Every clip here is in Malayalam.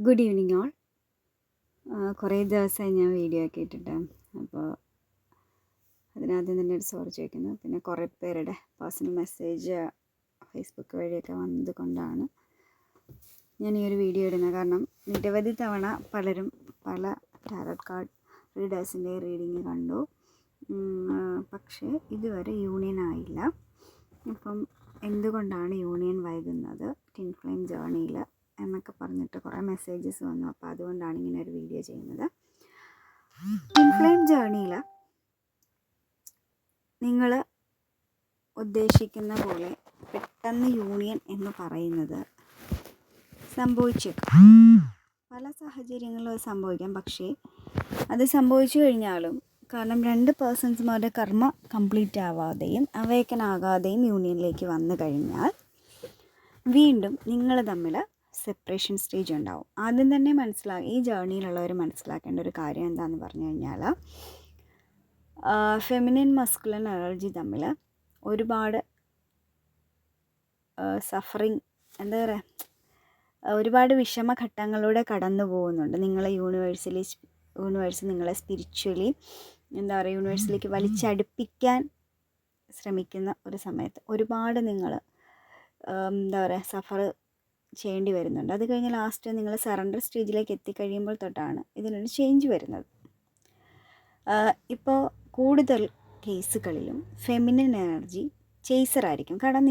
Good evening all. കുറേ ദിവസമായി ഞാൻ വീഡിയോ ഒക്കെ ഇട്ടിട്ട്, അപ്പോൾ അതിനാദ്യം തന്നെ ഒരു സോറി ചോദിക്കുന്നു. പിന്നെ കുറേ പേരുടെ പേഴ്സണൽ മെസ്സേജ് ഫേസ്ബുക്ക് വഴിയൊക്കെ വന്നത് കൊണ്ടാണ് ഞാൻ ഈ ഒരു വീഡിയോ ഇടുന്നത്. കാരണം നിരവധി തവണ പലരും പല ടാരോട്ട് കാർഡ് റീഡേഴ്സിൻ്റെ റീഡിങ് കണ്ടു, പക്ഷേ ഇതുവരെ യൂണിയൻ ആയില്ല. അപ്പം എന്തുകൊണ്ടാണ് യൂണിയൻ വൈകുന്നത് ട്വിൻ ഫ്ലെയിം ജേർണിയിൽ എന്നൊക്കെ പറഞ്ഞിട്ട് കുറേ മെസ്സേജസ് വന്നു. അപ്പോൾ അതുകൊണ്ടാണ് ഇങ്ങനെ ഒരു വീഡിയോ ചെയ്യുന്നത്. ട്വിൻ ഫ്ലെയിം ജേർണിയിൽ നിങ്ങൾ ഉദ്ദേശിക്കുന്ന പോലെ പെട്ടെന്ന് യൂണിയൻ എന്ന് പറയുന്നത് സംഭവിച്ചേക്കും. പല സാഹചര്യങ്ങളിലും അത് സംഭവിക്കാം. പക്ഷേ അത് സംഭവിച്ചു കഴിഞ്ഞാലും, കാരണം രണ്ട് പേഴ്സൺസുമാരുടെ കർമ്മ കംപ്ലീറ്റ് ആവാതെയും അവേക്കൻ ആകാതെയും യൂണിയനിലേക്ക് വന്നു കഴിഞ്ഞാൽ വീണ്ടും നിങ്ങൾ തമ്മിൽ സെപ്പറേഷൻ സ്റ്റേജ് ഉണ്ടാവും. ആദ്യം തന്നെ ഈ ജേർണിയിലുള്ളവർ മനസ്സിലാക്കേണ്ട ഒരു കാര്യം എന്താണെന്ന് പറഞ്ഞു കഴിഞ്ഞാൽ, ഫെമിനിൻ മസ്കുലിൻ എനർജി തമ്മിൽ ഒരുപാട് സഫറിങ്, എന്താ പറയുക, ഒരുപാട് വിഷമഘട്ടങ്ങളിലൂടെ കടന്നു പോകുന്നുണ്ട്. നിങ്ങളെ യൂണിവേഴ്സ് നിങ്ങളെ സ്പിരിച്വലി, എന്താ പറയുക, യൂണിവേഴ്സിലേക്ക് വലിച്ചടുപ്പിക്കാൻ ശ്രമിക്കുന്ന ഒരു സമയത്ത് ഒരുപാട് നിങ്ങൾ എന്താ പറയുക സഫർ ചെയ്യേണ്ടി വരുന്നുണ്ട്. അത് കഴിഞ്ഞ് ലാസ്റ്റ് നിങ്ങൾ സറണ്ടർ സ്റ്റേജിലേക്ക് എത്തിക്കഴിയുമ്പോൾ തൊട്ടാണ് ഇതിനൊരു ചേഞ്ച് വരുന്നത്. ഇപ്പോൾ കൂടുതൽ കേസുകളിലും ഫെമിനിൻ എനർജി ചേസറായിരിക്കും. കാരണം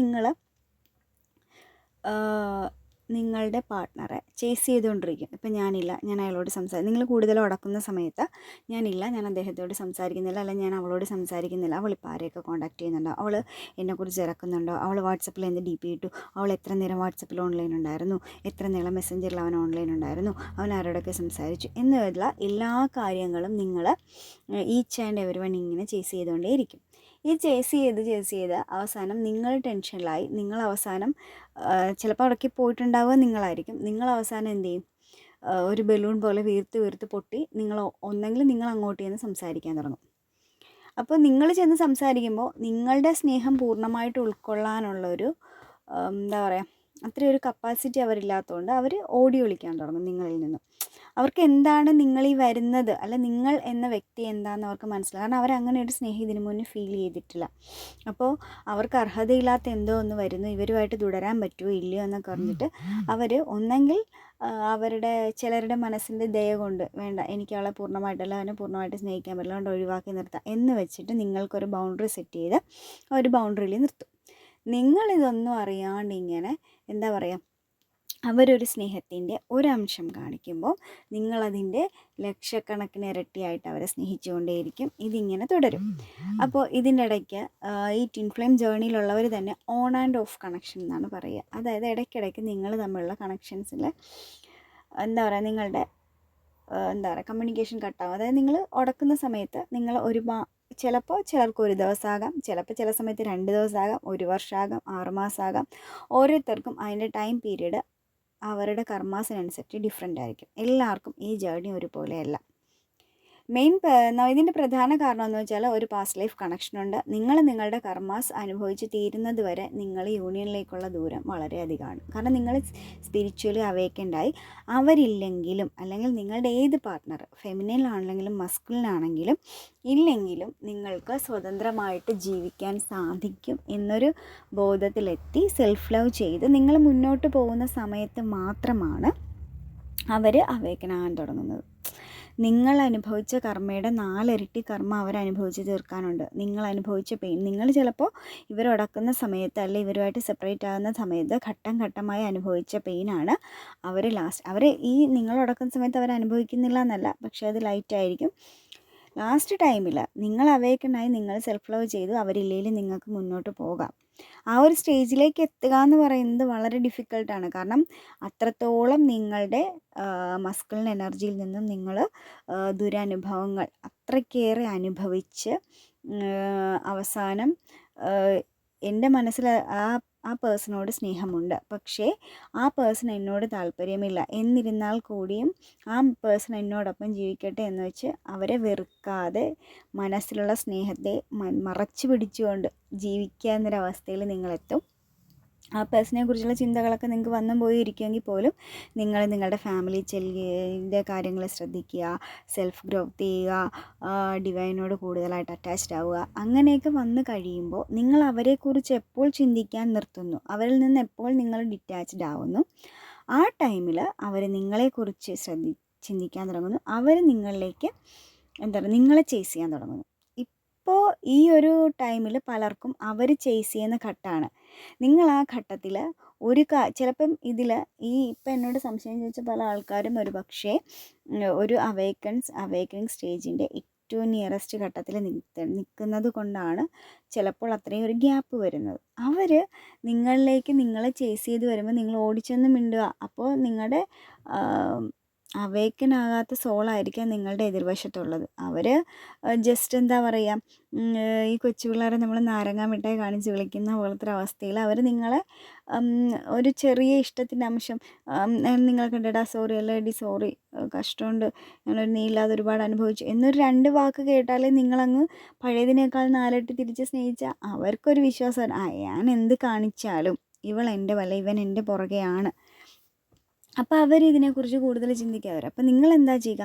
നിങ്ങളുടെ പാർട്ട്ണറെ ചേസ് ചെയ്തുകൊണ്ടിരിക്കും. ഇപ്പം ഞാൻ അയാളോട് നിങ്ങൾ കൂടുതൽ ഉടക്കുന്ന സമയത്ത് ഞാൻ അദ്ദേഹത്തോട് സംസാരിക്കുന്നില്ല, അല്ലെങ്കിൽ ഞാൻ അവളോട് സംസാരിക്കുന്നില്ല, അവളിപ്പോൾ ആരെയൊക്കെ കോൺടാക്ട് ചെയ്യുന്നുണ്ടോ, അവൾ എന്നെക്കുറിച്ച് ഇറക്കുന്നുണ്ടോ, അവൾ വാട്സപ്പിൽ എന്ത് DP ഇട്ടു, അവൾ എത്ര നേരം വാട്സപ്പിൽ ഓൺലൈൻ ഉണ്ടായിരുന്നു, എത്ര നേരം മെസ്സഞ്ചറിൽ അവൻ ഓൺലൈൻ ഉണ്ടായിരുന്നു, അവൻ ആരോടൊക്കെ സംസാരിച്ചു എന്നുള്ള എല്ലാ കാര്യങ്ങളും നിങ്ങൾ ഈച്ച് ആൻഡ് എവരി വൺ ഇങ്ങനെ ചേസ് ചെയ്തുകൊണ്ടേയിരിക്കും. ഈ ചേസ് ചെയ്ത് അവസാനം നിങ്ങൾ ടെൻഷനിലായി, നിങ്ങൾ അവസാനം ചിലപ്പോൾ അവിടേക്ക് പോയിട്ടുണ്ടാവുക നിങ്ങളായിരിക്കും. നിങ്ങൾ അവസാനം എന്ത് ചെയ്യും, ഒരു ബലൂൺ പോലെ വീർത്ത് പൊട്ടി ഒന്നെങ്കിൽ നിങ്ങൾ അങ്ങോട്ട് ചെന്ന് സംസാരിക്കാൻ തുടങ്ങും. അപ്പോൾ നിങ്ങൾ ചെന്ന് സംസാരിക്കുമ്പോൾ നിങ്ങളുടെ സ്നേഹം പൂർണ്ണമായിട്ട് ഉൾക്കൊള്ളാനുള്ളൊരു എന്താ പറയുക, അത്രയും ഒരു കപ്പാസിറ്റി അവരില്ലാത്തതുകൊണ്ട് അവർ ഓടി ഒളിക്കാൻ തുടങ്ങും നിങ്ങളിൽ നിന്നും. അവർക്ക് എന്താണ് നിങ്ങളീ വരുന്നത്, അല്ല നിങ്ങൾ എന്ന വ്യക്തി എന്താണെന്ന് അവർക്ക് മനസ്സിലാകും. കാരണം അവരങ്ങനെ ഒരു സ്നേഹം ഇതിനു മുന്നേ ഫീൽ ചെയ്തിട്ടില്ല. അപ്പോൾ അവർക്ക് അർഹതയില്ലാത്ത എന്തോ ഒന്ന് വരുന്നു, ഇവരുമായിട്ട് തുടരാൻ പറ്റുമോ ഇല്ലയോ എന്നൊക്കെ പറഞ്ഞിട്ട് അവർ ഒന്നെങ്കിൽ ചിലരുടെ മനസ്സിൻ്റെ ദയ കൊണ്ട് വേണ്ട, എനിക്ക് അവളെ പൂർണ്ണമായിട്ടല്ല, അവനെ പൂർണ്ണമായിട്ട് സ്നേഹിക്കാൻ പറ്റില്ല, അതുകൊണ്ട് ഒഴിവാക്കി നിർത്താം എന്ന് വെച്ചിട്ട് നിങ്ങൾക്കൊരു ബൗണ്ടറി സെറ്റ് ചെയ്ത് ഒരു ബൗണ്ടറിയിൽ നിർത്തും. നിങ്ങളിതൊന്നും അറിയാണ്ട് ഇങ്ങനെ എന്താ പറയുക, അവരൊരു സ്നേഹത്തിൻ്റെ ഒരംശം കാണിക്കുമ്പോൾ നിങ്ങളതിൻ്റെ ലക്ഷക്കണക്കിന് ഇരട്ടിയായിട്ട് അവരെ സ്നേഹിച്ചുകൊണ്ടേയിരിക്കും. ഇതിങ്ങനെ തുടരും. അപ്പോൾ ഇതിൻ്റെ ഇടയ്ക്ക് ഈ ട്വിൻ ഫ്ലെയിം ജേർണിയിലുള്ളവർ തന്നെ ഓൺ ആൻഡ് ഓഫ് കണക്ഷൻ എന്നാണ് പറയുക. അതായത് ഇടയ്ക്കിടയ്ക്ക് നിങ്ങൾ തമ്മിലുള്ള കണക്ഷൻസിൽ എന്താ പറയുക, നിങ്ങളുടെ കമ്മ്യൂണിക്കേഷൻ കട്ടാവും. അതായത് നിങ്ങൾ ഉടക്കുന്ന സമയത്ത് നിങ്ങൾ ചിലപ്പോൾ ചിലർക്ക് ഒരു ദിവസമാകാം, ചിലപ്പോൾ ചില സമയത്ത് 2 ദിവസമാകാം, 1 വർഷമാകാം, 6 മാസമാകാം. ഓരോരുത്തർക്കും അതിൻ്റെ ടൈം പീരീഡ് അവരുടെ കർമാസിനനുസരിച്ച് ഡിഫറെൻ്റ് ആയിരിക്കും. എല്ലാവർക്കും ഈ ജേർണി ഒരുപോലെയല്ല. ഇതിൻ്റെ പ്രധാന കാരണം എന്ന് വെച്ചാൽ ഒരു പാസ്റ്റ് ലൈഫ് കണക്ഷനുണ്ട്. നിങ്ങളുടെ കർമാസ് അനുഭവിച്ച് തീരുന്നത് വരെ നിങ്ങൾ യൂണിയനിലേക്കുള്ള ദൂരം വളരെയധികമാണ്. കാരണം നിങ്ങൾ സ്പിരിച്വലി അവേക്കൻഡായി. അവരില്ലെങ്കിലും, അല്ലെങ്കിൽ നിങ്ങളുടെ ഏത് പാർട്ട്ണർ, ഫെമിനിനാണെങ്കിലും മസ്കുലിനാണെങ്കിലും ഇല്ലെങ്കിലും നിങ്ങൾക്ക് സ്വതന്ത്രമായിട്ട് ജീവിക്കാൻ സാധിക്കും എന്നൊരു ബോധത്തിലെത്തി സെൽഫ് ലവ് ചെയ്ത് നിങ്ങൾ മുന്നോട്ട് പോകുന്ന സമയത്ത് മാത്രമാണ് അവർ അവേക്കനാകാൻ തുടങ്ങുന്നത്. നിങ്ങൾ അനുഭവിച്ച കർമ്മയുടെ 4 ഇരട്ടി കർമ്മ അവരനുഭവിച്ച് തീർക്കാനുണ്ട്. നിങ്ങൾ അനുഭവിച്ച പെയിൻ, നിങ്ങൾ ചിലപ്പോൾ ഇവരുടക്കുന്ന സമയത്ത്, അല്ലെങ്കിൽ ഇവരുമായിട്ട് സെപ്പറേറ്റ് ആകുന്ന സമയത്ത് ഘട്ടം ഘട്ടമായി അനുഭവിച്ച പെയിനാണ് അവർ നിങ്ങളുടക്കുന്ന സമയത്ത് അവർ അനുഭവിക്കുന്നില്ല എന്നല്ല, പക്ഷേ അത് ലൈറ്റായിരിക്കും. ലാസ്റ്റ് ടൈമിൽ നിങ്ങൾ അവേക്കനായി, നിങ്ങൾ സെൽഫ് ലവ് ചെയ്തു, അവരില്ലെങ്കിൽ നിങ്ങൾക്ക് മുന്നോട്ട് പോകാം. ആ ഒരു സ്റ്റേജിലേക്ക് എത്തുക എന്ന് പറയുന്നത് വളരെ ഡിഫിക്കൽട്ടാണ്. കാരണം അത്രത്തോളം നിങ്ങളുടെ മസ്കുലിൻ എനർജിയിൽ നിന്നും നിങ്ങൾ ദുരനുഭവങ്ങൾ അത്രയ്ക്കേറെ അനുഭവിച്ച് അവസാനം എൻ്റെ മനസ്സിൽ ആ പേഴ്സണോട് സ്നേഹമുണ്ട്, പക്ഷേ ആ പേഴ്സൺ എന്നോട് താല്പര്യമില്ല, എന്നിരുന്നാൽ കൂടിയും ആ പേഴ്സൺ എന്നോടൊപ്പം ജീവിക്കട്ടെ എന്ന് വെച്ച് അവരെ വെറുക്കാതെ മനസ്സിലുള്ള സ്നേഹത്തെ മറച്ചു പിടിച്ചുകൊണ്ട് ജീവിക്കുക എന്നൊരവസ്ഥയിൽ നിങ്ങളെത്തും. ആ പേഴ്സണെ കുറിച്ചുള്ള ചിന്തകളൊക്കെ നിങ്ങൾക്ക് വന്നും പോയി ഇരിക്കുമെങ്കിൽ പോലും നിങ്ങൾ നിങ്ങളുടെ ഫാമിലി ചെല്ലിൻ്റെ കാര്യങ്ങൾ ശ്രദ്ധിക്കുക, സെൽഫ് ഗ്രോത്ത് ചെയ്യുക, ഡിവൈനോട് കൂടുതലായിട്ട് അറ്റാച്ച്ഡ് ആവുക. അങ്ങനെയൊക്കെ വന്നു കഴിയുമ്പോൾ നിങ്ങൾ അവരെക്കുറിച്ച് എപ്പോൾ ചിന്തിക്കാൻ നിർത്തുന്നു, അവരിൽ നിന്ന് എപ്പോൾ നിങ്ങൾ ഡിറ്റാച്ച്ഡ് ആവുന്നു, ആ ടൈമിൽ അവർ നിങ്ങളെക്കുറിച്ച് ചിന്തിക്കാൻ തുടങ്ങുന്നു. അവർ നിങ്ങളിലേക്ക് നിങ്ങളെ ചേസ് ചെയ്യാൻ തുടങ്ങുന്നു. ഇപ്പോൾ ഈ ഒരു ടൈമിൽ പലർക്കും അവർ ചേസ് ചെയ്യുന്ന ഘട്ടമാണ്. നിങ്ങൾ ആ ഘട്ടത്തിൽ ചിലപ്പം ഇതിൽ ഇപ്പം എന്നോട് സംശയം ചോദിച്ച പല ആൾക്കാരും ഒരു പക്ഷേ ഒരു അവേക്കണിങ് സ്റ്റേജിൻ്റെ ഏറ്റവും നിയറസ്റ്റ് ഘട്ടത്തിൽ നിൽക്കുന്നത് കൊണ്ടാണ് ചിലപ്പോൾ അത്രയും ഒരു ഗ്യാപ്പ് വരുന്നത്. അവർ നിങ്ങളെ ചേസ് ചെയ്ത് വരുമ്പോൾ നിങ്ങൾ ഓടിച്ചെന്ന് മിണ്ടുക. അപ്പോൾ നിങ്ങളുടെ അവേക്കനാകാത്ത സോളായിരിക്കാം നിങ്ങളുടെ എതിർവശത്തുള്ളത്. അവർ ജസ്റ്റ് എന്താ പറയുക, ഈ കൊച്ചു പിള്ളേരെ നമ്മൾ നാരങ്ങ മിഠായി കാണിച്ച് വിളിക്കുന്ന പോലത്തെ അവസ്ഥയിൽ അവർ നിങ്ങളെ ഒരു ചെറിയ ഇഷ്ടത്തിൻ്റെ അംശം നിങ്ങൾ കണ്ടിടാ സോറി അല്ലേടി സോറി കഷ്ടമുണ്ട് ഞാനൊരു നീ ഇല്ലാതെ ഒരുപാട് അനുഭവിച്ചു എന്നൊരു 2 വാക്ക് കേട്ടാലേ നിങ്ങളങ്ങ് പഴയതിനേക്കാൾ 4 ഇരട്ടി തിരിച്ച് സ്നേഹിച്ചാൽ അവർക്കൊരു വിശ്വാസം, ഞാൻ എന്ത് കാണിച്ചാലും ഇവൾ എൻ്റെ വല്ല ഇവൻ എൻ്റെ പുറകെയാണ്. അപ്പോൾ അവരിതിനെക്കുറിച്ച് കൂടുതൽ ചിന്തിക്കാതെ വരും. അപ്പോൾ നിങ്ങളെന്താ ചെയ്യുക,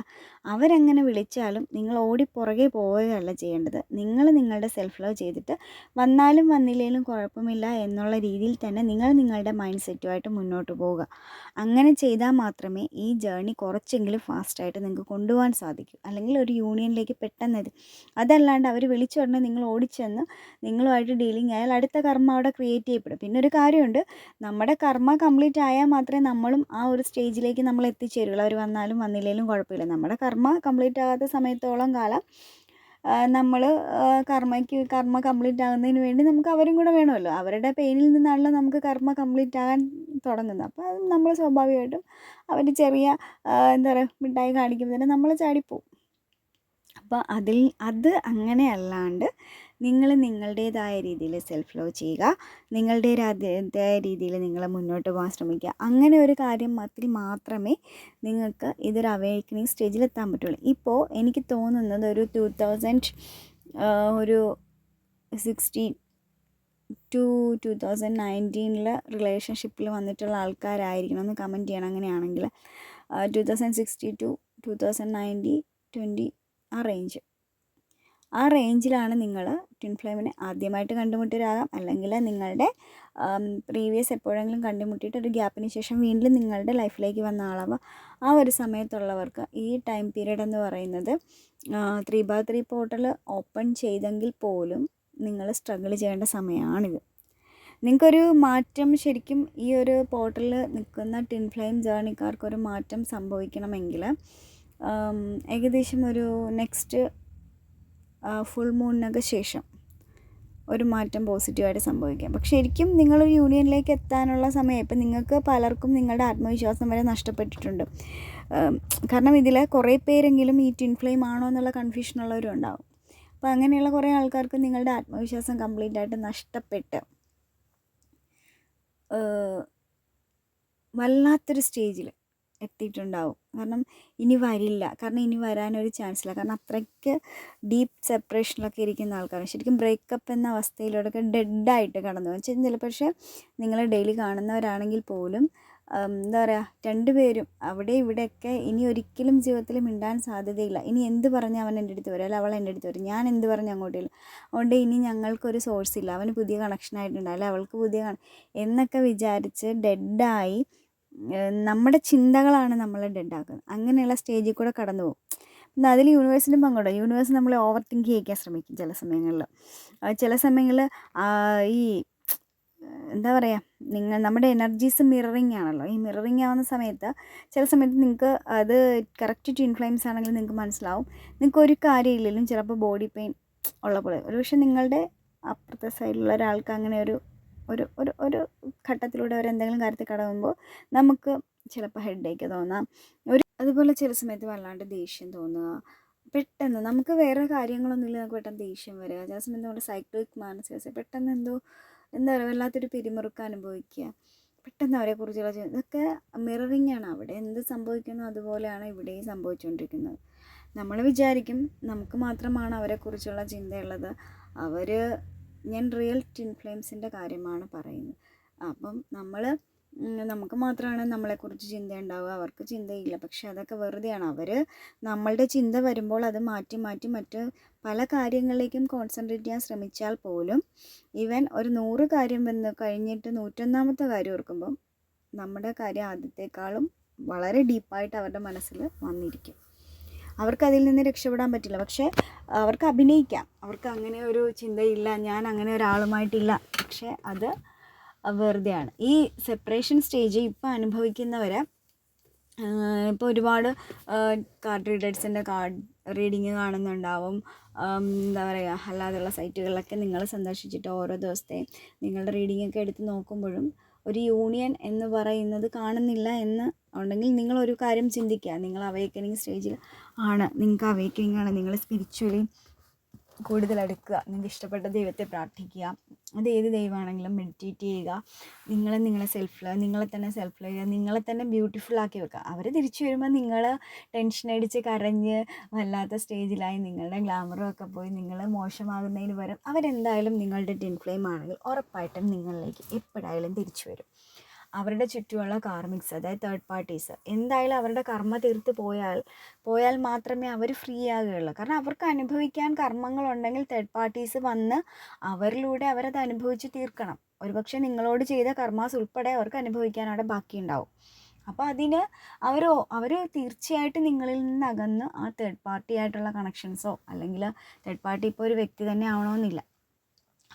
അവരങ്ങനെ വിളിച്ചാലും നിങ്ങൾ ഓടി പുറകെ പോവുകയല്ല ചെയ്യേണ്ടത്. നിങ്ങൾ നിങ്ങളുടെ സെൽഫ് ലവ് ചെയ്തിട്ട് വന്നാലും വന്നില്ലെങ്കിലും കുഴപ്പമില്ല എന്നുള്ള രീതിയിൽ തന്നെ നിങ്ങൾ നിങ്ങളുടെ മൈൻഡ് സെറ്റുമായിട്ട് മുന്നോട്ട് പോവുക. അങ്ങനെ ചെയ്താൽ മാത്രമേ ഈ ജേർണി കുറച്ചെങ്കിലും ഫാസ്റ്റായിട്ട് നിങ്ങൾക്ക് കൊണ്ടുപോകാൻ സാധിക്കൂ. അല്ലെങ്കിൽ ഒരു യൂണിയനിലേക്ക് പെട്ടെന്ന് അതല്ലാണ്ട് അവർ വിളിച്ചു പറഞ്ഞാൽ നിങ്ങൾ ഓടിച്ചെന്ന് നിങ്ങളുമായിട്ട് ഡീലിംഗ് ആയാൽ അടുത്ത കർമ്മ അവിടെ ക്രിയേറ്റ് ചെയ്യപ്പെടും. പിന്നെ ഒരു കാര്യമുണ്ട്, നമ്മുടെ കർമ്മ കംപ്ലീറ്റ് ആയാൽ മാത്രമേ നമ്മളും ആ ഒരു സ്റ്റേജിലേക്ക് നമ്മൾ എത്തിച്ചേരുള്ളൂ. അവർ വന്നാലും വന്നില്ലെങ്കിലും കുഴപ്പമില്ല. നമ്മുടെ കർമ്മ കംപ്ലീറ്റ് ആകാത്ത സമയത്തോളം കാലം നമ്മൾ കർമ്മ കംപ്ലീറ്റ് ആകുന്നതിന് വേണ്ടി നമുക്ക് അവരും കൂടെ വേണമല്ലോ. അവരുടെ പെയിനിൽ നിന്നാണല്ലോ നമുക്ക് കർമ്മ കംപ്ലീറ്റ് ആകാൻ തുടങ്ങുന്നത്. അപ്പോൾ അത് നമ്മൾ സ്വാഭാവികമായിട്ടും അവർ ചെറിയ മിഠായി കാണിക്കുമ്പോൾ തന്നെ നമ്മൾ ചാടിപ്പോവും. അപ്പോൾ അത് അങ്ങനെ അല്ലാണ്ട് നിങ്ങൾ നിങ്ങളുടേതായ രീതിയിൽ സെൽഫ് ലവ് ചെയ്യുക, നിങ്ങളുടേതായ രീതിയിൽ നിങ്ങൾ മുന്നോട്ട് പോകാൻ ശ്രമിക്കുക. അങ്ങനെ ഒരു കാര്യത്തിൽ മാത്രമേ നിങ്ങൾക്ക് ഇതൊരു അവേക്കനിങ് സ്റ്റേജിൽ എത്താൻ പറ്റുള്ളൂ. ഇപ്പോൾ എനിക്ക് തോന്നുന്നത് ഒരു 2016 to 2019 റിലേഷൻഷിപ്പിൽ വന്നിട്ടുള്ള ആൾക്കാരായിരിക്കണം എന്ന് കമൻറ്റ് ചെയ്യണം. അങ്ങനെയാണെങ്കിൽ 2060 to 2090 20 ആ റേഞ്ചിലാണ് നിങ്ങൾ ട്വിൻ ഫ്ലെയിമിനെ ആദ്യമായിട്ട് കണ്ടുമുട്ടിയവരാകാം. അല്ലെങ്കിൽ നിങ്ങളുടെ പ്രീവിയസ് എപ്പോഴെങ്കിലും കണ്ടുമുട്ടിയിട്ട് ഒരു ഗ്യാപ്പിന് ശേഷം വീണ്ടും നിങ്ങളുടെ ലൈഫിലേക്ക് വന്ന ആളാവാം. ആ ഒരു സമയത്തുള്ളവർക്ക് ഈ ടൈം പീരീഡ് എന്ന് പറയുന്നത് 3/3 പോർട്ടൽ ഓപ്പൺ ചെയ്തെങ്കിൽ പോലും നിങ്ങൾ സ്ട്രഗിൾ ചെയ്യേണ്ട സമയമാണിത്. നിങ്ങൾക്കൊരു മാറ്റം ശരിക്കും ഈ ഒരു പോർട്ടലിൽ നിൽക്കുന്ന ട്വിൻ ഫ്ലെയിം ജേർണിക്കാർക്കൊരു മാറ്റം സംഭവിക്കണമെങ്കിൽ ഏകദേശം ഒരു നെക്സ്റ്റ് ഫുൾ മൂണിനൊക്കെ ശേഷം ഒരു മാറ്റം പോസിറ്റീവായിട്ട് സംഭവിക്കാം. പക്ഷെ ശരിക്കും നിങ്ങളൊരു യൂണിയനിലേക്ക് എത്താനുള്ള സമയം ഇപ്പം നിങ്ങൾക്ക് പലർക്കും നിങ്ങളുടെ ആത്മവിശ്വാസം വരെ നഷ്ടപ്പെട്ടിട്ടുണ്ട്. കാരണം ഇതിൽ കുറേ പേരെങ്കിലും ഈ ട്വിൻ ഫ്ലെയിം ആണോ എന്നുള്ള കൺഫ്യൂഷനുള്ളവരും ഉണ്ടാവും. അപ്പോൾ അങ്ങനെയുള്ള കുറേ ആൾക്കാർക്ക് നിങ്ങളുടെ ആത്മവിശ്വാസം കംപ്ലീറ്റ് ആയിട്ട് നഷ്ടപ്പെട്ട് വല്ലാത്തൊരു സ്റ്റേജിൽ എത്തിയിട്ടുണ്ടാവും. കാരണം ഇനി വരില്ല, കാരണം ഇനി വരാനൊരു ചാൻസില്ല. കാരണം അത്രയ്ക്ക് ഡീപ്പ് സെപ്പറേഷനിലൊക്കെ ഇരിക്കുന്ന ആൾക്കാർ ശരിക്കും ബ്രേക്കപ്പ് എന്ന അവസ്ഥയിലൂടെയൊക്കെ ഡെഡായിട്ട് കടന്നു ചില പക്ഷേ നിങ്ങൾ ഡെയിലി കാണുന്നവരാണെങ്കിൽ പോലും എന്താ പറയുക, രണ്ടുപേരും അവിടെ ഇവിടെയൊക്കെ ഇനി ഒരിക്കലും ജീവിതത്തിൽ മിണ്ടാൻ സാധ്യതയില്ല. ഇനി എന്ത് പറഞ്ഞ് അവൻ എൻ്റെ അടുത്ത് വരും, അല്ല അവൾ എൻ്റെ അടുത്ത് വരും, ഞാൻ എന്ത് പറഞ്ഞ് അങ്ങോട്ടില്ല, അതുകൊണ്ട് ഇനി ഞങ്ങൾക്കൊരു സോഴ്സ് ഇല്ല, അവന് പുതിയ കണക്ഷൻ ആയിട്ടുണ്ട്, അല്ല അവൾക്ക് എന്നൊക്കെ വിചാരിച്ച് ഡെഡായി നമ്മുടെ ചിന്തകളാണ് നമ്മളെ ഡെഡാക്കുന്നത്. അങ്ങനെയുള്ള സ്റ്റേജിൽ കൂടെ കടന്നു പോകും. എന്നാൽ അതിൽ യൂണിവേഴ്സിൻ്റെ പങ്കുണ്ട്. യൂണിവേഴ്സ് നമ്മളെ ഓവർ തിങ്ക് ചെയ്യിക്കാൻ ശ്രമിക്കും ചില സമയങ്ങളിൽ. ഈ എന്താ പറയുക, നമ്മുടെ എനർജീസ് മിററിങ് ആണല്ലോ. ഈ മിററിങ് ആവുന്ന സമയത്ത് ചില സമയത്ത് നിങ്ങൾക്ക് അത് കറക്റ്റ് ട്വിൻ ഫ്ലെയിംസ് ആണെങ്കിൽ നിങ്ങൾക്ക് മനസ്സിലാവും, നിങ്ങൾക്ക് ഒരു കാര്യമില്ലെങ്കിലും ചിലപ്പോൾ ബോഡി പെയിൻ ഉള്ള പോലെ. ഒരു പക്ഷേ നിങ്ങളുടെ അപ്പുറത്തെ സൈഡിലുള്ള ഒരാൾക്ക് അങ്ങനെ ഒരു ഘട്ടത്തിലൂടെ എന്തെങ്കിലും കാര്യത്തിൽ കടക്കുമ്പോൾ നമുക്ക് ചിലപ്പോൾ ഹെഡേക്ക് തോന്നാം. അതുപോലെ ചില സമയത്ത് വല്ലാണ്ട് ദേഷ്യം തോന്നുക, പെട്ടെന്ന് നമുക്ക് വേറെ കാര്യങ്ങളൊന്നുമില്ല, നമുക്ക് പെട്ടെന്ന് ദേഷ്യം വരിക. ചില സമയത്ത് നമ്മുടെ സൈക്ലിക് മാനസിക പെട്ടെന്ന് എന്താ പറയുക, വല്ലാത്തൊരു പിരിമുറുക്കം അനുഭവിക്കുക, പെട്ടെന്ന് അവരെക്കുറിച്ചുള്ള ഇതൊക്കെ മിററിങ് ആണ്. അവിടെ എന്ത് സംഭവിക്കുന്നു അതുപോലെയാണ് ഇവിടെയും സംഭവിച്ചുകൊണ്ടിരിക്കുന്നത്. നമ്മൾ വിചാരിക്കും നമുക്ക് മാത്രമാണ് അവരെക്കുറിച്ചുള്ള ചിന്തയുള്ളത്. ഞാൻ റിയൽ ട്വിൻ ഫ്ലെയിംസിൻ്റെ കാര്യമാണ് പറയുന്നത്. അപ്പം നമുക്ക് മാത്രമാണ് നമ്മളെക്കുറിച്ച് ചിന്തയുണ്ടാവുക, അവർക്ക് ചിന്തയില്ല. പക്ഷെ അതൊക്കെ വെറുതെയാണ്. അവർ നമ്മളുടെ ചിന്ത വരുമ്പോൾ അത് മാറ്റി മാറ്റി മറ്റ് പല കാര്യങ്ങളിലേക്കും കോൺസെൻട്രേറ്റ് ചെയ്യാൻ ശ്രമിച്ചാൽ പോലും ഈവൻ ഒരു 100 കാര്യം വന്ന് കഴിഞ്ഞിട്ട് 101ാമത്തെ കാര്യം ഓർക്കുമ്പം നമ്മുടെ കാര്യം ആദ്യത്തെക്കാളും വളരെ ഡീപ്പായിട്ട് അവരുടെ മനസ്സിൽ വന്നിരിക്കും. അവർക്കതിൽ നിന്ന് രക്ഷപ്പെടാൻ പറ്റില്ല. പക്ഷേ അവർക്ക് അഭിനയിക്കാം, അവർക്ക് അങ്ങനെ ഒരു ചിന്തയില്ല, ഞാൻ അങ്ങനെ ഒരാളുമായിട്ടില്ല. പക്ഷേ അത് വെറുതെയാണ്. ഈ സെപ്പറേഷൻ സ്റ്റേജ് ഇപ്പോൾ അനുഭവിക്കുന്നവരെ ഇപ്പോൾ ഒരുപാട് കാർഡ് റീഡേഴ്സിൻ്റെ കാർഡ് റീഡിങ് കാണുന്നുണ്ടാവും. എന്താ പറയുക, അല്ലാതെയുള്ള സൈറ്റുകളിലൊക്കെ നിങ്ങൾ സന്ദർശിച്ചിട്ട് ഓരോ ദിവസത്തെ നിങ്ങളുടെ റീഡിങ്ങൊക്കെ എടുത്ത് നോക്കുമ്പോഴും ഒരു യൂണിയൻ എന്ന് പറയുന്നത് കാണുന്നില്ല എന്ന് ഉണ്ടെങ്കിൽ നിങ്ങളൊരു കാര്യം ചിന്തിക്കുക. നിങ്ങൾ അവേക്കനിങ് സ്റ്റേജിൽ ആണ്, നിങ്ങൾക്ക് അവേക്കനിങ് ആണ്, നിങ്ങൾ സ്പിരിച്വലി കൂടുതൽ അടുക്കുക, നിങ്ങൾക്ക് ഇഷ്ടപ്പെട്ട ദൈവത്തെ പ്രാർത്ഥിക്കുക. അത് ഏത് ദൈവമാണെങ്കിലും മെഡിറ്റേറ്റ് ചെയ്യുക. നിങ്ങളെ നിങ്ങളെ തന്നെ സെൽഫ് ലവ് ചെയ്യുക, നിങ്ങളെ തന്നെ ബ്യൂട്ടിഫുൾ ആക്കി വെക്കുക. അവർ തിരിച്ചു വരുമ്പോൾ നിങ്ങൾ ടെൻഷൻ അടിച്ച് കരഞ്ഞ് വല്ലാത്ത സ്റ്റേജിലായി നിങ്ങളുടെ ഗ്ലാമറും ഒക്കെ പോയി നിങ്ങൾ മോശമാകുന്നതിന് പകരം അവരെന്തായാലും നിങ്ങളുടെ ടിൻ ഫ്ലെയിം ആണെങ്കിൽ ഉറപ്പായിട്ടും നിങ്ങളിലേക്ക് എപ്പോഴായാലും തിരിച്ചു വരും. അവരുടെ ചുറ്റുമുള്ള കാർമിക്സ്, അതായത് തേർഡ് പാർട്ടീസ് എന്തായാലും അവരുടെ കർമ്മ തീർത്ത് പോയാൽ മാത്രമേ അവർ ഫ്രീ ആകുകയുള്ളൂ. കാരണം അവർക്ക് അനുഭവിക്കാൻ കർമ്മങ്ങളുണ്ടെങ്കിൽ തേർഡ് പാർട്ടീസ് വന്ന് അവരിലൂടെ അവരത് അനുഭവിച്ച് തീർക്കണം. ഒരുപക്ഷെ നിങ്ങളോട് ചെയ്ത കർമാസ് ഉൾപ്പെടെ അവർക്ക് അനുഭവിക്കാൻ അവിടെ ബാക്കിയുണ്ടാവും. അപ്പോൾ അതിന് അവർ തീർച്ചയായിട്ടും നിങ്ങളിൽ നിന്ന് അകന്ന് ആ തേർഡ് പാർട്ടി ആയിട്ടുള്ള കണക്ഷൻസോ അല്ലെങ്കിൽ തേർഡ് പാർട്ടി ഇപ്പോൾ ഒരു വ്യക്തി തന്നെ ആവണമെന്നില്ല.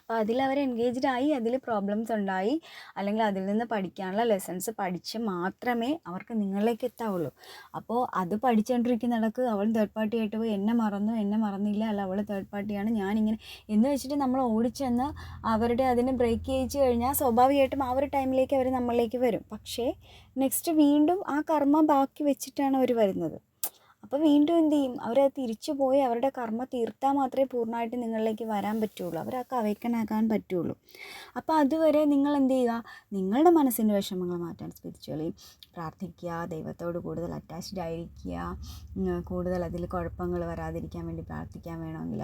അപ്പോൾ അതിലവർ എൻഗേജ്ഡ് ആയി, അതിൽ പ്രോബ്ലംസ് ഉണ്ടായി, അല്ലെങ്കിൽ അതിൽ നിന്ന് പഠിക്കാനുള്ള ലെസൺസ് പഠിച്ച് മാത്രമേ അവർക്ക് നിങ്ങളിലേക്ക് എത്താവുള്ളൂ. അപ്പോൾ അത് പഠിച്ചുകൊണ്ടിരിക്കുന്നിടക്ക് അവൾ തേർഡ് പാർട്ടി ആയിട്ട് പോയി എന്നെ മറന്നില്ല, അല്ല അവൾ തേർഡ് പാർട്ടിയാണ് ഞാനിങ്ങനെ എന്ന് വെച്ചിട്ട് നമ്മൾ ഓടിച്ചെന്ന് അവരുടെ അതിനെ ബ്രേക്ക് ചെയ്യിച്ചു കഴിഞ്ഞാൽ സ്വാഭാവികമായിട്ടും ആ ഒരു ടൈമിലേക്ക് അവർ നമ്മളിലേക്ക് വരും. പക്ഷേ നെക്സ്റ്റ് വീണ്ടും ആ കർമ്മ ബാക്കി വെച്ചിട്ടാണ് അവർ വരുന്നത്. അപ്പോൾ വീണ്ടും എന്ത് ചെയ്യും, അവരത് തിരിച്ചു പോയി അവരുടെ കർമ്മ തീർത്താൽ മാത്രമേ പൂർണ്ണമായിട്ട് നിങ്ങളിലേക്ക് വരാൻ പറ്റുള്ളൂ, അവരൊക്കെ അവേക്കനാക്കാൻ പറ്റുള്ളൂ. അപ്പോൾ അതുവരെ നിങ്ങൾ എന്ത് ചെയ്യുക, നിങ്ങളുടെ മനസ്സിൻ്റെ വിഷമങ്ങൾ മാറ്റാൻ സ്പിരിച്വലി പ്രാർത്ഥിക്കുക, ദൈവത്തോട് കൂടുതൽ അറ്റാച്ച്ഡ് ആയിരിക്കുക, കൂടുതൽ അതിൽ കുഴപ്പങ്ങൾ വരാതിരിക്കാൻ വേണ്ടി പ്രാർത്ഥിക്കാൻ വേണമെങ്കിൽ,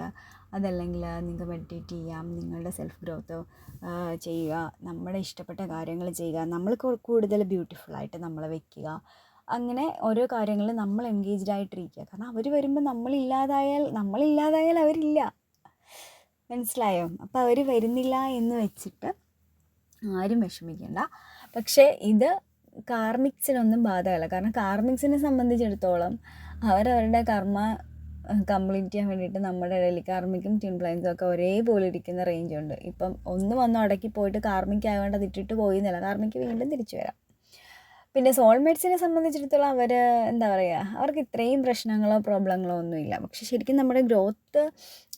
അതല്ലെങ്കിൽ നിങ്ങൾക്ക് മെഡിറ്റേറ്റ് ചെയ്യാം, നിങ്ങളുടെ സെൽഫ് ഗ്രോത്ത് ചെയ്യുക, നമ്മുടെ ഇഷ്ടപ്പെട്ട കാര്യങ്ങൾ ചെയ്യുക, നമ്മൾ കൂടുതൽ ബ്യൂട്ടിഫുള്ളായിട്ട് നമ്മളെ വയ്ക്കുക. അങ്ങനെ ഓരോ കാര്യങ്ങളിൽ നമ്മൾ എൻഗേജ്ഡ് ആയിട്ടിരിക്കുക. കാരണം അവർ വരുമ്പോൾ നമ്മളില്ലാതായാൽ അവരില്ല, മനസ്സിലായോ? അപ്പോൾ അവർ വരുന്നില്ല എന്ന് വെച്ചിട്ട് ആരും വിഷമിക്കേണ്ട. പക്ഷേ ഇത് കാർമിക്സിനൊന്നും ബാധകമല്ല. കാരണം കാർമിക്സിനെ സംബന്ധിച്ചിടത്തോളം അവരവരുടെ കർമ്മ കംപ്ലീറ്റ് ചെയ്യാൻ വേണ്ടിയിട്ട് നമ്മുടെ ഇടയിൽ കാർമിക്കും ട്വിൻ ഫ്ലെയിംസും ഒക്കെ ഒരേപോലെ ഇരിക്കുന്ന റേഞ്ചുണ്ട്. ഇപ്പം ഒന്ന് വന്ന് അടക്കി പോയിട്ട് കാർമിക് ആയതുകൊണ്ട് അത് ഇട്ടിട്ട് പോയിന്നില്ല, കാർമിക്ക് വീണ്ടും തിരിച്ചു വരാം. പിന്നെ സോൾമേറ്റ്സിനെ സംബന്ധിച്ചിടത്തോളം അവർ എന്താ പറയുക, അവർക്ക് ഇത്രയും പ്രശ്നങ്ങളോ പ്രോബ്ലങ്ങളോ ഒന്നുമില്ല. പക്ഷെ ശരിക്കും നമ്മുടെ ഗ്രോത്ത്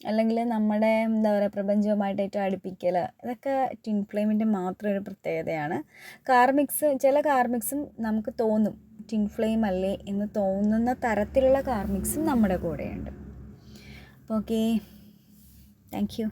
അല്ലെങ്കിൽ നമ്മുടെ എന്താ പറയുക പ്രപഞ്ചവുമായിട്ട് ഏറ്റവും അടുപ്പിക്കൽ, ഇതൊക്കെ ട്വിൻ ഫ്ലെയിമിൻ്റെ മാത്രം ഒരു പ്രത്യേകതയാണ്. ചില കാർമിക്സും നമുക്ക് തോന്നും ട്വിൻ ഫ്ലെയിം അല്ലേ എന്ന് തോന്നുന്ന തരത്തിലുള്ള കാർമിക്സും നമ്മുടെ കൂടെയുണ്ട്. അപ്പോൾ ഓക്കെ, താങ്ക് യു.